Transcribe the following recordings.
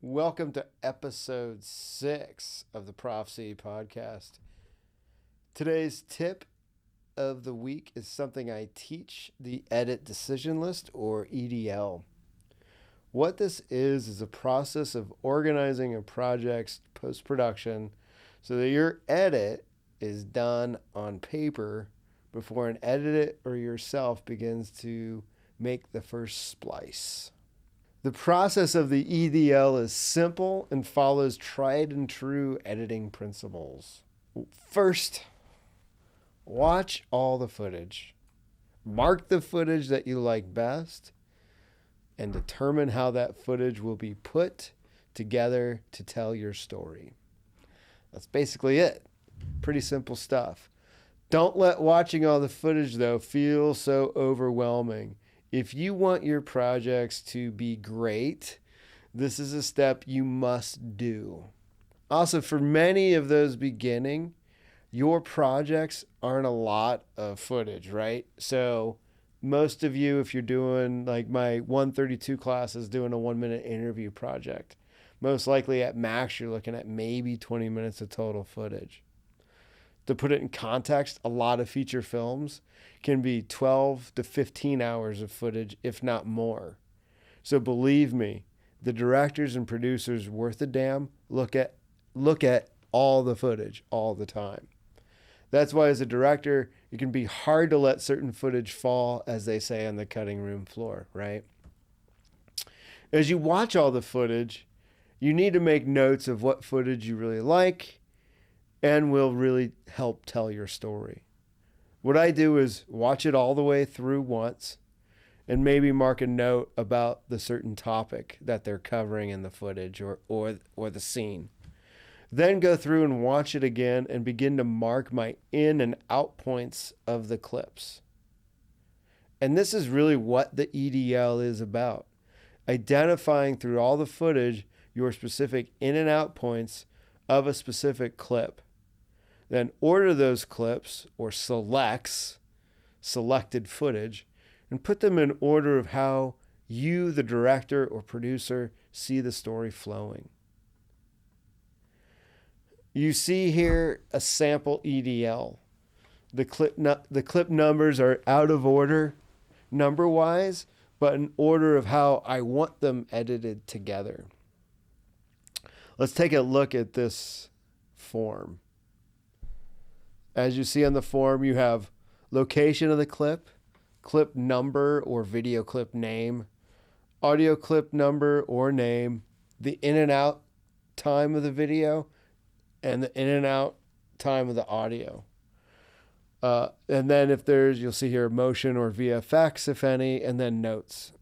Welcome to episode 6 of the Prof C podcast. Today's tip of the week is something I teach, the edit decision list, or EDL. What this is a process of organizing a project's post-production so that your edit is done on paper before an editor or yourself begins to make the first splice. The process of the EDL is simple and follows tried and true editing principles. First, watch all the footage. Mark the footage that you like best and determine how that footage will be put together to tell your story. That's basically it. Pretty simple stuff. Don't let watching all the footage, though, feel so overwhelming. If you want your projects to be great, this is a step you must do. Also, for many of those beginning, your projects aren't a lot of footage, right? So most of you, if you're doing like my 132 class is doing a 1-minute interview project, most likely at max, you're looking at maybe 20 minutes of total footage. To put it in context, a lot of feature films can be 12 to 15 hours of footage, if not more. So believe me, the directors and producers worth a damn look at all the footage all the time. That's why as a director, it can be hard to let certain footage fall, as they say on the cutting room floor, right? As you watch all the footage, you need to make notes of what footage you really like and will really help tell your story. What I do is watch it all the way through once and maybe mark a note about the certain topic that they're covering in the footage or the scene. Then go through and watch it again and begin to mark my in and out points of the clips. And this is really what the EDL is about. Identifying through all the footage your specific in and out points of a specific clip. Then order those clips or selected footage and put them in order of how you, the director or producer, see the story flowing. You see here a sample EDL. The clip numbers are out of order number-wise, but in order of how I want them edited together. Let's take a look at this form. As you see on the form, you have location of the clip, clip number or video clip name, audio clip number or name, the in and out time of the video, and the in and out time of the audio. And then if you'll see here motion or VFX, if any, and then notes.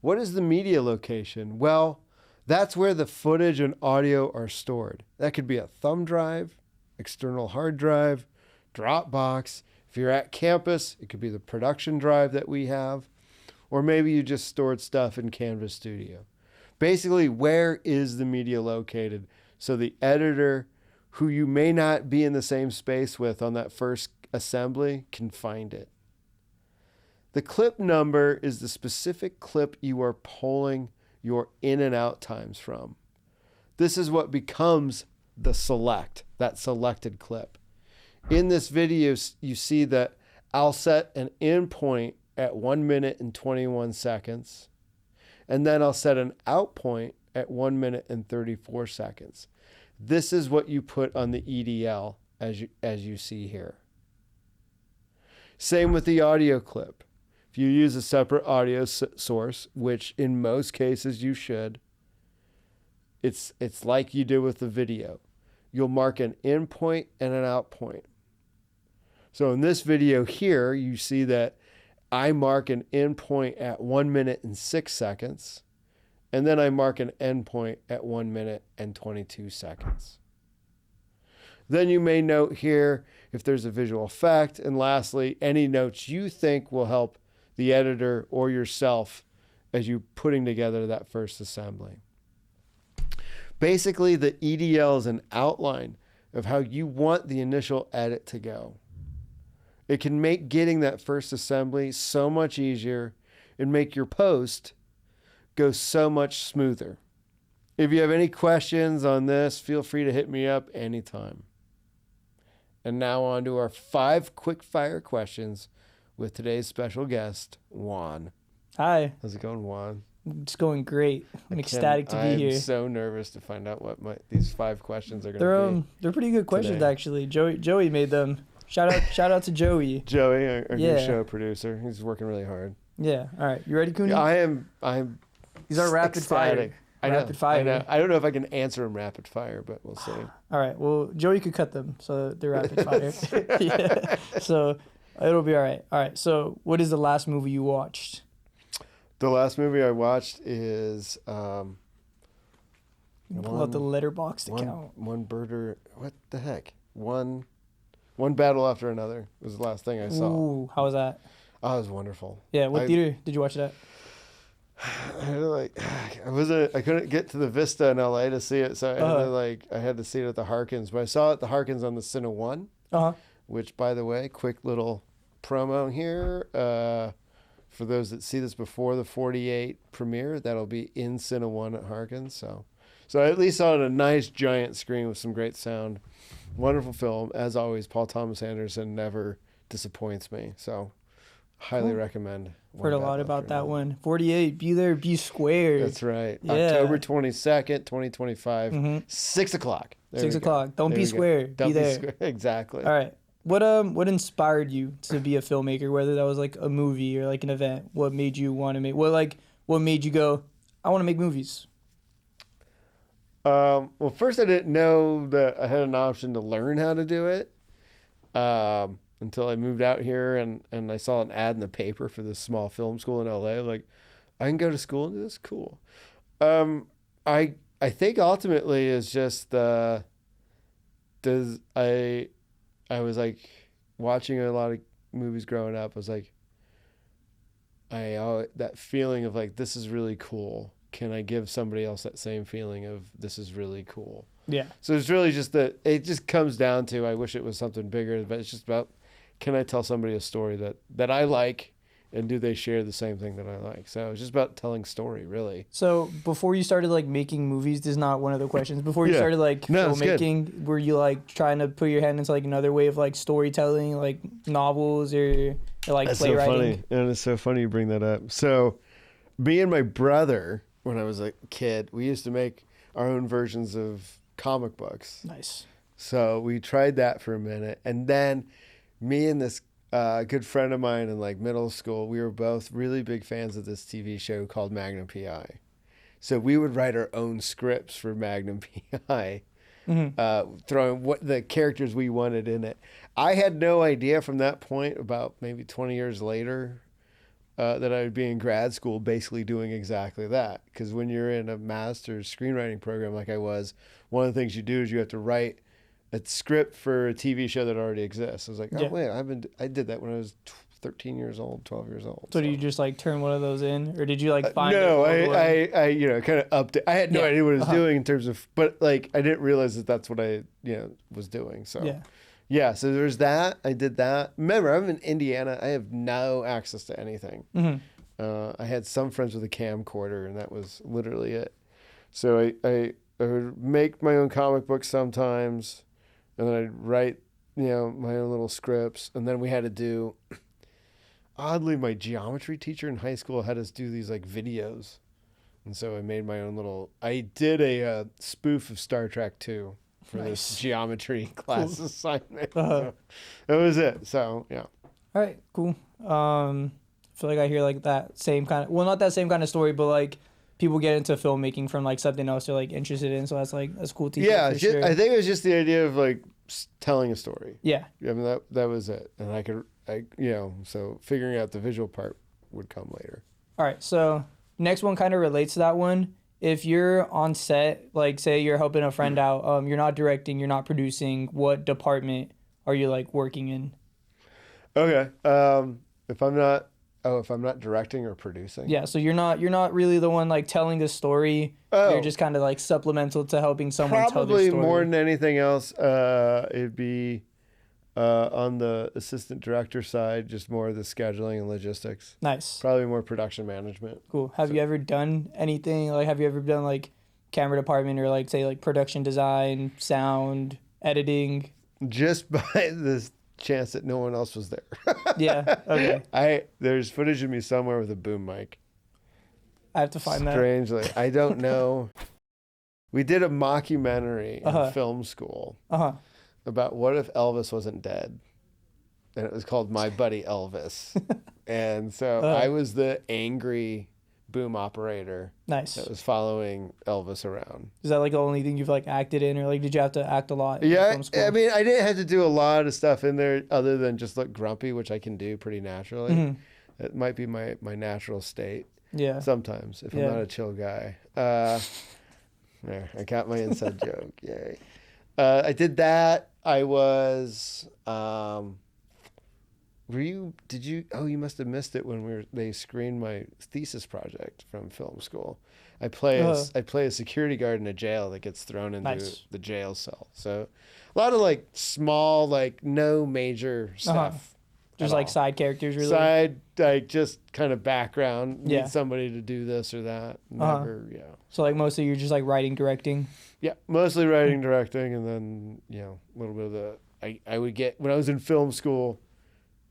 What is the media location? Well, that's where the footage and audio are stored. That could be a thumb drive, external hard drive, Dropbox. If you're at campus, it could be the production drive that we have, or maybe you just stored stuff in Canvas Studio. Basically, where is the media located? So the editor, who you may not be in the same space with on that first assembly, can find it. The clip number is the specific clip you are pulling your in and out times from. This is what becomes that selected clip. In this video, you see that I'll set an in point at 1 minute and 21 seconds, and then I'll set an out point at 1 minute and 34 seconds. This is what you put on the EDL as you see here. Same with the audio clip. If you use a separate audio source, which in most cases you should, it's like you do with the video. You'll mark an in point and an out point. So in this video here, you see that I mark an in point at 1 minute and 6 seconds, and then I mark an end point at 1 minute and 22 seconds. Then you may note here if there's a visual effect, and lastly, any notes you think will help the editor or yourself as you're putting together that first assembly. Basically, the EDL is an outline of how you want the initial edit to go. It can make getting that first assembly so much easier and make your post go so much smoother. If you have any questions on this, feel free to hit me up anytime. And now on to our 5 quick fire questions with today's special guest, Juan. Hi. How's it going, Juan? It's going great. I'm ecstatic to be here. I'm so nervous to find out what these 5 questions are going to be. They're pretty good questions today. Actually. Joey made them. Shout out to Joey. Joey, our new show producer. He's working really hard. Yeah. All right. You ready, Cooney? Yeah, I'm. These are rapid ecstatic. fire. Rapid fire. I know. I don't know if I can answer them rapid fire, but we'll see. All right. Well, Joey could cut them so they're rapid fire. Yeah. So it'll be all right. All right. So what is the last movie you watched? The last movie I watched is Pull out the letterbox to count. One birder. What the heck? One battle after another was the last thing I saw. Ooh, how was that? Oh, it was wonderful. Yeah, what theater did you watch it at? I couldn't get to the Vista in LA to see it, so I had to see it at the Harkins. But I saw it at the Harkins on the Cine 1. Which, by the way, quick little promo here. For those that see this before the 48 premiere, that'll be in Cine 1 at Harkins. So I at least saw it on a nice giant screen with some great sound. Wonderful film. As always, Paul Thomas Anderson never disappoints me. So highly recommend. Heard a lot about that one. 48, be there, be square. That's right. Yeah. October 22nd, 2025, 6 o'clock. 6 o'clock. Don't be square. Don't be there. Square. Exactly. All right. What inspired you to be a filmmaker? Whether that was like a movie or like an event, what made you want to make? What made you go, I want to make movies? Well, first I didn't know that I had an option to learn how to do it until I moved out here and I saw an ad in the paper for this small film school in LA. Like, I can go to school and do this? Cool. I think ultimately is just I was like watching a lot of movies growing up. I was like, that feeling of like, this is really cool. Can I give somebody else that same feeling of this is really cool? Yeah. So it's really just that it just comes down to, I wish it was something bigger, but it's just about, can I tell somebody a story that I like, and do they share the same thing that I like? So it's just about telling story, really. So before you started like making movies, this is not one of the questions. Before you started like filmmaking, were you like trying to put your hand into like another way of like storytelling, like novels or like That's playwriting? So funny. And it's so funny you bring that up. So me and my brother, when I was a kid, we used to make our own versions of comic books. Nice. So we tried that for a minute. And then me and this good friend of mine in like middle school, we were both really big fans of this TV show called Magnum PI. So we would write our own scripts for Magnum PI, throwing what the characters we wanted in it. I had no idea from that point, about maybe 20 years later, that I would be in grad school basically doing exactly that. Because when you're in a master's screenwriting program like I was, one of the things you do is you have to write a script for a TV show that already exists. I was like, oh, wait, I did that when I was 13 years old, 12 years old. So did you just like turn one of those in, or did you like find no, I kind of upped it. I had no idea what I was doing in terms of, but like, I didn't realize that that's what I, was doing. So so there's that. I did that. Remember, I'm in Indiana. I have no access to anything. I had some friends with a camcorder, and that was literally it. So I would make my own comic books sometimes, and then I'd write, my own little scripts. And then we had to do, oddly, my geometry teacher in high school had us do these like videos. And so I made my own I did a spoof of Star Trek 2 for this geometry class assignment. So that was it. So, yeah. All right, cool. I feel like I hear like that same kind of, well, not that same kind of story, but like people get into filmmaking from like something else they're like interested in. So that's cool to hear. Yeah, sure. I think it was just the idea of like telling a story. Yeah. I mean, that was it. And so figuring out the visual part would come later. All right. So next one kind of relates to that one. If you're on set, like say you're helping a friend out, you're not directing, you're not producing, what department are you like working in? Okay. If I'm not directing or producing. Yeah, so you're not really the one like telling the story. You're just kind of like supplemental to helping someone tell their story. Probably more than anything else, it'd be on the assistant director side, just more of the scheduling and logistics. Nice. Probably more production management. Cool. Have you ever done anything, like have you ever done like camera department or like say like production design, sound, editing? Just by this chance that no one else was there. Yeah. Okay. There's footage of me somewhere with a boom mic. I have to find that. Strangely, I don't know. We did a mockumentary in film school about what if Elvis wasn't dead, and it was called My Buddy Elvis. And so I was the angry boom operator. Nice. That was following Elvis around. Is that like the only thing you've like acted in, or like did you have to act a lot? Yeah, film school? I mean, I didn't have to do a lot of stuff in there other than just look grumpy, which I can do pretty naturally. Mm-hmm. It might be my natural state. Yeah. Sometimes if I'm not a chill guy. There, I got my inside joke. Yay. I did that. I was. You must have missed it when they screened my thesis project from film school. I play a security guard in a jail that gets thrown into the jail cell. So a lot of like small, like no major stuff. Just like side characters, really. Side, like just kind of background. Yeah. Need somebody to do this or that. Never, So like mostly you're just like writing, directing. Yeah, mostly writing, directing, and then a little bit of the. I would get when I was in film school.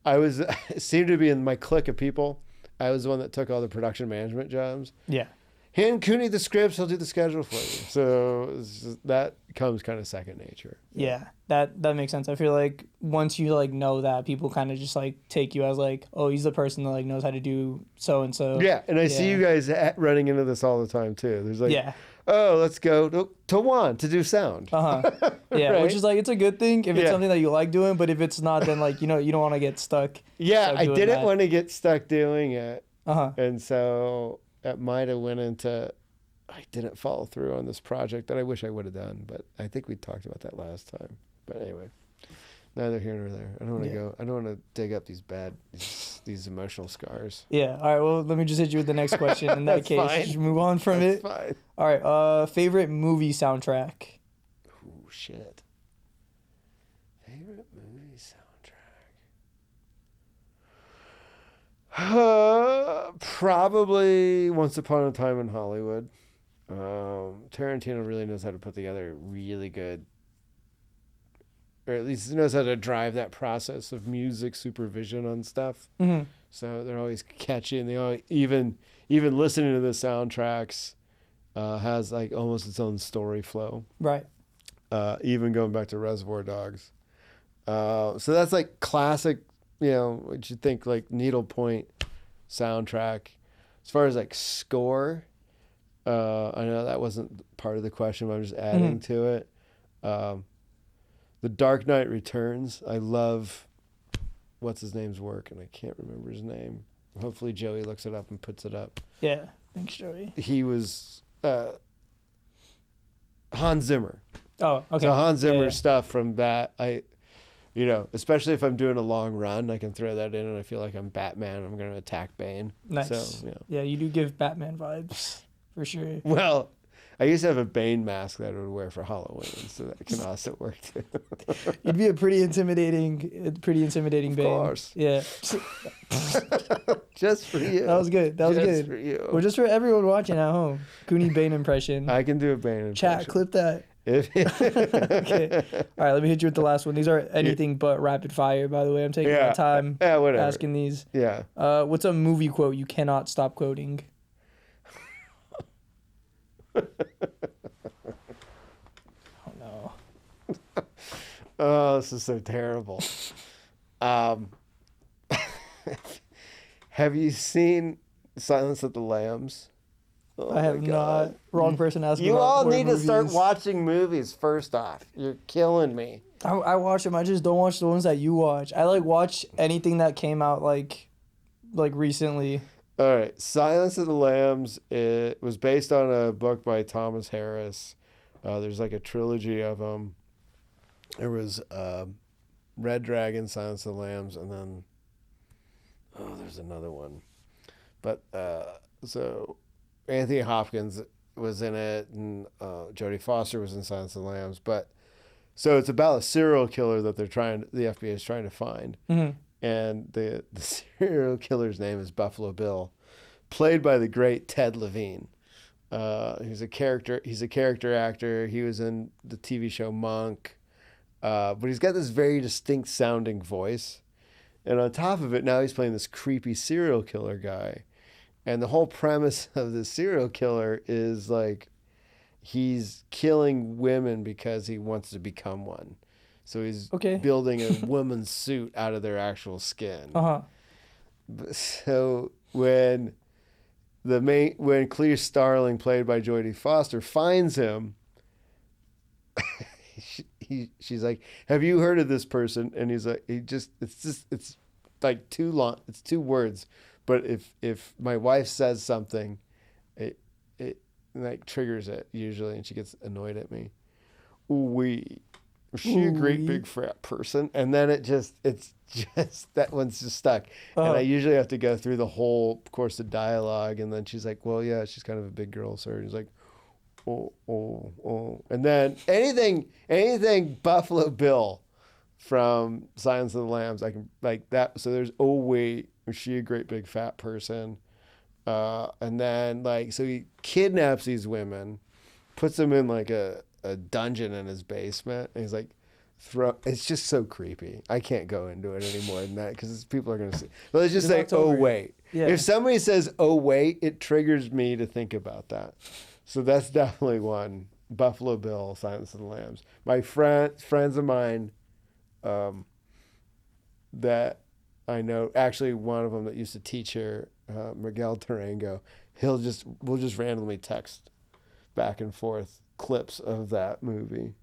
I seemed to be in my clique of people. I was the one that took all the production management jobs. Yeah. Hand Cooney the scripts, he'll do the schedule for you. So that comes kind of second nature. Yeah, that makes sense. I feel like once you like know that, people kind of just like take you as like, oh, he's the person that like knows how to do so and so. Yeah, and I see you guys running into this all the time too. There's like, oh, let's go to Juan to do sound. Yeah, right? Which is like, it's a good thing if it's something that you like doing, but if it's not, then like, you don't want to get stuck. Yeah, I didn't want to get stuck doing it. And so that might have went into, I didn't follow through on this project that I wish I would have done, but I think we talked about that last time. But anyway, neither here nor there. I don't want to go. I don't want to dig up these emotional scars. Yeah. All right. Well, let me just hit you with the next question. In that case, fine. Just move on from it. Fine. All right. Favorite movie soundtrack. Oh shit. Favorite movie soundtrack. Probably Once Upon a Time in Hollywood. Tarantino really knows how to put together really good, or at least knows how to drive that process of music supervision on stuff. Mm-hmm. So they're always catchy, and they always, even listening to the soundtracks has like almost its own story flow. Right. Even going back to Reservoir Dogs. So that's like classic, what you think like needlepoint soundtrack. As far as like score, I know that wasn't part of the question, but I'm just adding to it. The Dark Knight Returns. I love what's his name's work, and I can't remember his name. Hopefully Joey looks it up and puts it up. Yeah. Thanks, Joey. He was Hans Zimmer. Oh, okay. So Hans Zimmer stuff from that, especially if I'm doing a long run, I can throw that in, and I feel like I'm Batman. I'm going to attack Bane. Nice. So, yeah, you do give Batman vibes for sure. Well, I used to have a Bane mask that I would wear for Halloween, so that can also work too. You'd be a pretty intimidating Bane. Of course. Yeah. Just for you. That was good. That was good. For you. Well, just for everyone watching at home. Cooney Bane impression. I can do a Bane impression. Chat, clip that. Okay. All right, let me hit you with the last one. These are anything but rapid fire, by the way. I'm taking my time asking these. Yeah. What's a movie quote you cannot stop quoting? Oh, no. Oh, this is so terrible. Have you seen Silence of the Lambs? Oh, I have not. Wrong person asking. You all need to start watching movies first off. You're killing me. I watch them. I just don't watch the ones that you watch. I like watch anything that came out like recently. All right, Silence of the Lambs. It was based on a book by Thomas Harris. There's like a trilogy of them. There was Red Dragon, Silence of the Lambs, and then there's another one. But so Anthony Hopkins was in it, and Jodie Foster was in Silence of the Lambs. But so it's about a serial killer that the FBI is trying to find. Mm-hmm. And the serial killer's name is Buffalo Bill, played by the great Ted Levine. He's a character actor. He was in the TV show Monk. But he's got this very distinct sounding voice. And on top of it, now he's playing this creepy serial killer guy. And the whole premise of the serial killer is like he's killing women because he wants to become one. So he's building a woman's suit out of their actual skin. Uh-huh. So when Clea Starling, played by Jodie Foster, finds him, she's like, "Have you heard of this person?" And he's like, it's like too long. It's 2 words, but if my wife says something, it like triggers it usually, and she gets annoyed at me. Was she a great big fat person? And then it's just that one's just stuck. And I usually have to go through the whole course of dialogue, and then she's like, "Well, yeah, she's kind of a big girl, sir." And he's like, oh. And then anything Buffalo Bill from Silence of the Lambs, I can like that. So there's, was she a great big fat person? And then so he kidnaps these women, puts them in like a dungeon in his basement, and he's like, it's just so creepy. I can't go into it any more than that because people are going to see. But let's just say, wait. Yeah. If somebody says, "Oh, wait," it triggers me to think about that. So that's definitely one. Buffalo Bill, Silence of the Lambs. My friends of mine that I know, actually one of them that used to teach here, Miguel Tarango, we'll just randomly text back and forth clips of that movie.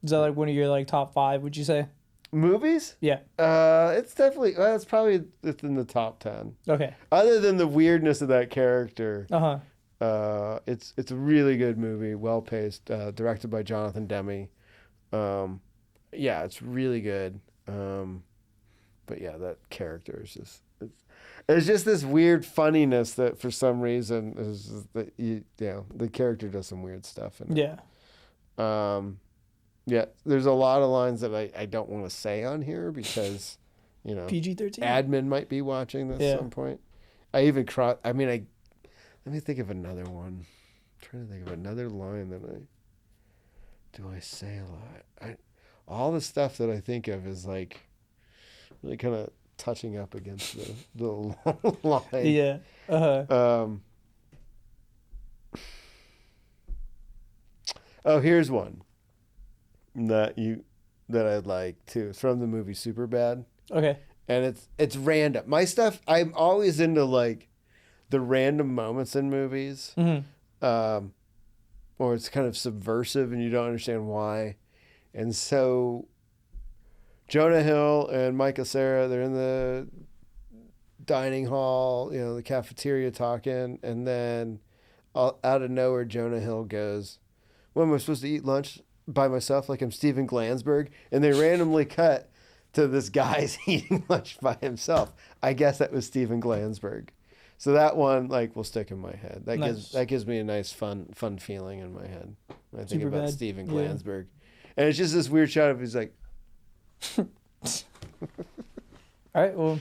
Is that like one of your like top 5, would you say? Movies? Yeah. It's definitely, it's probably within the top 10. Okay. Other than the weirdness of that character. Uh-huh. It's a really good movie, well paced, directed by Jonathan Demme. Yeah, it's really good. But yeah, that character is just it's just this weird funniness that for some reason is that the character does some weird stuff in it. Yeah. Yeah, there's a lot of lines that I don't want to say on here because, PG-13. Admin might be watching this at some point. Let me think of another one. I'm trying to think of another line that I say a lot. All the stuff that I think of is like really kind of touching up against the line. Yeah. Uh-huh. Here's one that I'd like too. It's from the movie Superbad. Okay. And it's random. My stuff, I'm always into like the random moments in movies. Mm-hmm. Or it's kind of subversive and you don't understand why. And so Jonah Hill and Michael Cera, they're in the dining hall, the cafeteria talking, and then out of nowhere Jonah Hill goes, "When am I supposed to eat lunch by myself like I'm Steven Glansberg?" And they randomly cut to this guy's eating lunch by himself. I guess that was Steven Glansberg. So that one will stick in my head. That gives me a nice fun feeling in my head when I think about Steven Glansberg. And it's just this weird shot of he's like all right, well,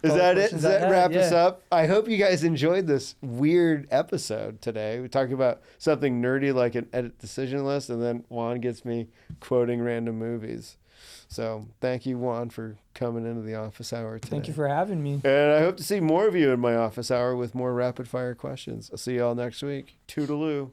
is that it? Does that wrap us up? I hope you guys enjoyed this weird episode today. We talked about something nerdy like an edit decision list, and then Juan gets me quoting random movies. So thank you, Juan, for coming into the office hour today. Thank you for having me. And I hope to see more of you in my office hour with more rapid fire questions. I'll see you all next week. Toodaloo.